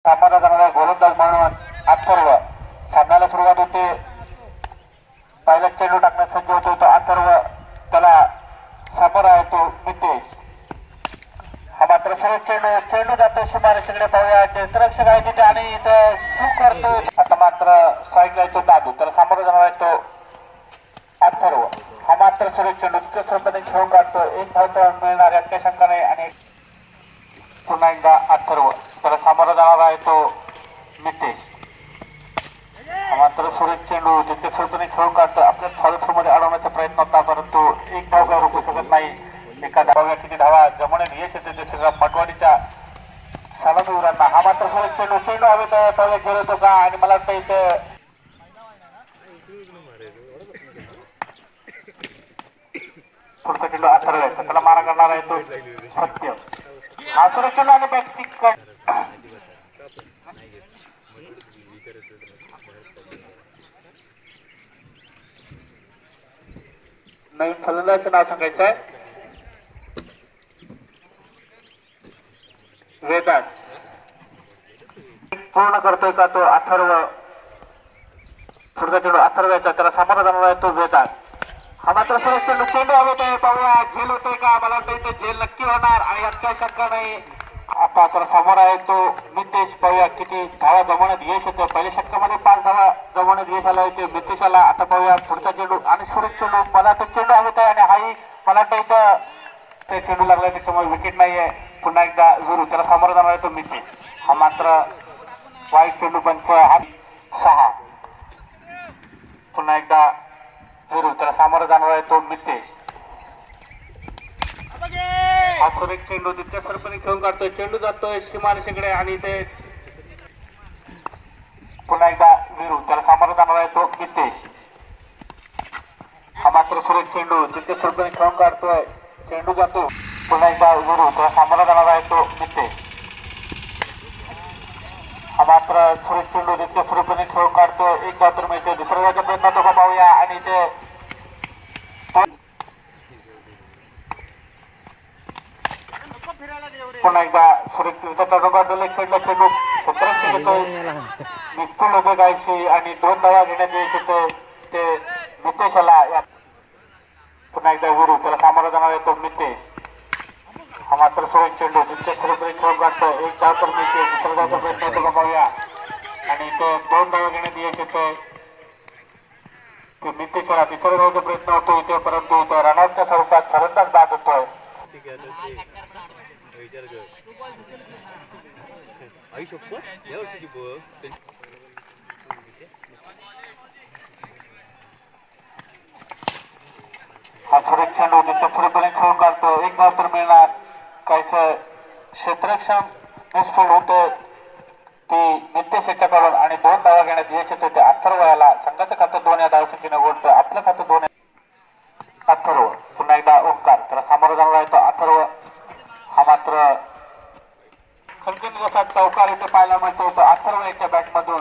सामना जाणारा गोलंदाज म्हणून अथर्व सामन्याला सुरुवात होते. पहिला चेंडू टाकण्यात सज्ज होतो तो अथर्व, त्याला सामोरा येतो मितेश. हा मात्र सरळ चेंडू जातो सीमारेषेकडे. पाहूया क्षेत्ररक्षक आहे तिथे आणि इथं चूक करतो. आता मात्र स्ट्राईकला येतो दादू, त्याला सामोरा जाणार आहे तो अथर्व. हा मात्र सरळ चेंडू तिथे स्वरूपाने खेळून काढतो. एक धाव मिळणार यात काही शंका नाही. आणि पुन्हा एकदा अथर्व, त्याला सामोरा जाणार आहे तो मितेश. मात्र सुरेश चेंडू जितके स्वरूपाने खेळून काढतो. आपल्या फॉलोथ्रू मध्ये अडवण्याचा प्रयत्न होता, परंतु एक धाव काय रोखू शकत नाही. एका धाव्या किती धावा जमवण्यात यश येते ते सगळं पटवाडीच्या सलामीवीरांना. हा मात्र सुरेश चेंडू हवेत पहिले झेलतो का, आणि मला वाटतं इथे पुढचा चेंडू अथर्वायचा, त्याला मारा करणार आहे तो सत्य. हा सुरेश चेंडू आणि बॅटिंग नवीन फलंदाजाचं नाव सांगायचं आहे वेदांत. पूर्ण करतोय का तो अथर्व. पुढचा चेंडू अथर्वायचा, त्याला सामोरा जाणार आहे तो वेदांत. हा मात्र सरळ चेंडू हवेत आहे. पाहूया झेल होतोय का, मला वाटतं इथे झेल नक्की होणार आणि यात काही शंका नाही. आता तर समोर आहे तो मितेश. पाहूया किती धावा जमवण्यात यश येतं. पहिल्या षटकामध्ये 5 धावा जमवण्यात यश आलं होते मितेशाला. आता पाहूया पुढचा चेंडू आणि सुरेश चेंडू, मला तर चेंडू हवेत आहे आणि हाही मला वाटतं इथं ते चेंडू लागलाय त्याच्यामुळे विकेट नाहीये. पुन्हा एकदा विरू, त्याला सामोरा जाणार आहे तो मितेश. हा मात्र वाईट चेंडू पंच 6. पुन्हा एकदा विरू, त्याला सामोरा जाणार आहे तो मितेश. हा सुरेश चेंडू तितक्या सरपणे खेळून काढतोय. चेंडू जातोय सीमारेषेकडे आणि ते पुन्हा एकदा विरू, त्याला सामोरा जाणार आहे तो मितेश. हा मात्र सुरेश चेंडू तितक्या सरपणे खेळून काढतोय. चेंडू जातो. पुन्हा एकदा विरू, त्याला सामोरा जाणार आहे तो मितेश. हा मात्र सुरेश चेंडू तितक्या सरपणे खेळून काढतोय. एक धाव तर मिळते. दुसऱ्या धावाचा प्रयत्न तो पाहूया आणि ते पुन्हा एकदा सुरेश चेंडू क्षेत्ररक्षक येतोय निष्ठून होते गायशी आणि 2 धावा घेण्यात येत होते ते मितेशाला. पुन्हा एकदा विरू, त्याला सामोरा जाणार आहे तो मितेश. हा मात्र सुरेश चेंडू तितक्या सरपणे खेळून काढतो. एक धाव तर मिळते. दुसऱ्या धावाचा प्रयत्न होतो का पाहूया आणि ते 2 धावा घेण्यात यश येतोय ते मितेशाला. तिसऱ्या धावाचा प्रयत्न होतो इथे, परंतु इथे रनआउटच्या स्वरूपात फलंदाज बाद होतोय. हा सुरेश चेंडू तितक्या सरपणे खेळून काढतो. एक धाव तर मिळणार. काहीच क्षेत्ररक्षण मिसफील्ड होते ती मितेश याच्याकडून आणि 2 धावा घेण्यात यश येते ते अथर्व याला. संघाचं खातं 2 या धावसंख्येने ओढतं. आपलं खातं 2. अथर्व, पुन्हा एकदा ओंकार, त्याला सामोरा जाणार आहे तो अथर्व. हा मात्र संकेत जसा चौकार इथे पाहायला मिळतो तो अथर्व याच्या बॅटमधून.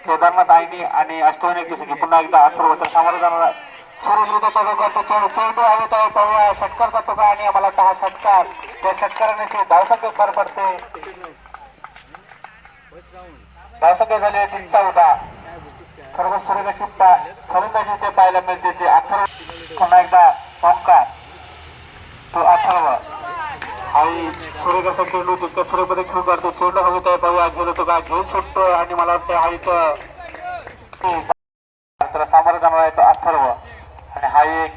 केदारनाथ आयनी आणि अष्टविनायक दिसली. पुन्हा एकदा अथर्व, तर सामोरा जाणार चेंडू हवेत आहे. पाहूया षटकार जातो का, आणि आम्हाला हा षटकार, त्या षटकाराने धावसंख्या भर पडते. धावसंख्या झाली 14. सर्व सूर्यदर्शी फलंदाजी इथे पाहायला मिळते ते अथर्व. पुन्हा एकदा ओंकार, तो अथर्व. आई सूर्यदर्शन चेंडू तितक्या सूर्यपणे खेळून काढतो. चेंडू हवेत आहे. पाहूया झेल होतो का, झेल सुटतो आणि मला वाटतं हा इथं त्याला सामोरा जाणार आहे तो अथर्व. आणि हा एक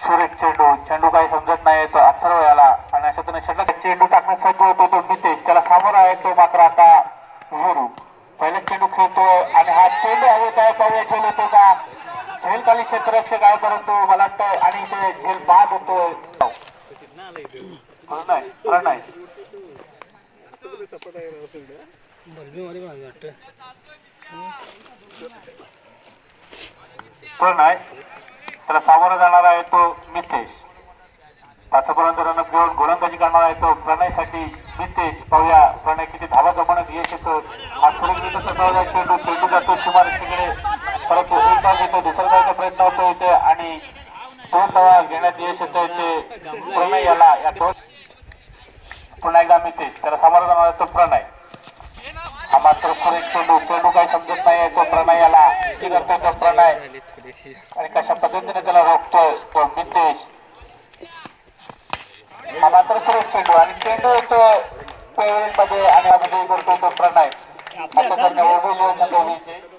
सुरेश चेंडू काही समजत नाही तो अथर्व याला. आणि अशा तुम्ही षटक चेंडू टाकण्यात सज्ज होतो तो मितेश, त्याला सामोरा आहे तो मात्र आता विरू. पहिलेच चेंडू खेळतोय आणि हा चेंडू हवेत आहे. पाहूया झेल होतो का, झेल खाली क्षेत्ररक्षक आहे, परंतु मला वाटतं आणि ते झेल बाद होतोय. नाही त्याला सामोरा जाणार आहे तो मितेश. 5 रनअप घेऊन गोलंदाजी करणार आहे तो प्रणयसाठी मितेश. पाहूया प्रणय किती धावा जमवण्यात यश येतो. हा सुरेश चेंडू जातो सीमारेषेकडे परंतु एक धाव घेतो दुसरा धावाचा प्रयत्न होतो इथे आणि 2 धावा घेण्यात यश येतं इथे प्रणय याला या 2 पुन्हा एकदा मितेश त्याला समाधान होणार तो प्रणय हा मात्र पुढे चेंडू काही समजत नाही तो प्रणय याला करतोय तो प्रणय आणि कशा पद्धतीने त्याला रोखतोय तो मितेश हा मात्र सुरेश चेंडू आणि चेंडू येतो मध्ये आणि अभिजय करतोय तो प्रणय असं करणे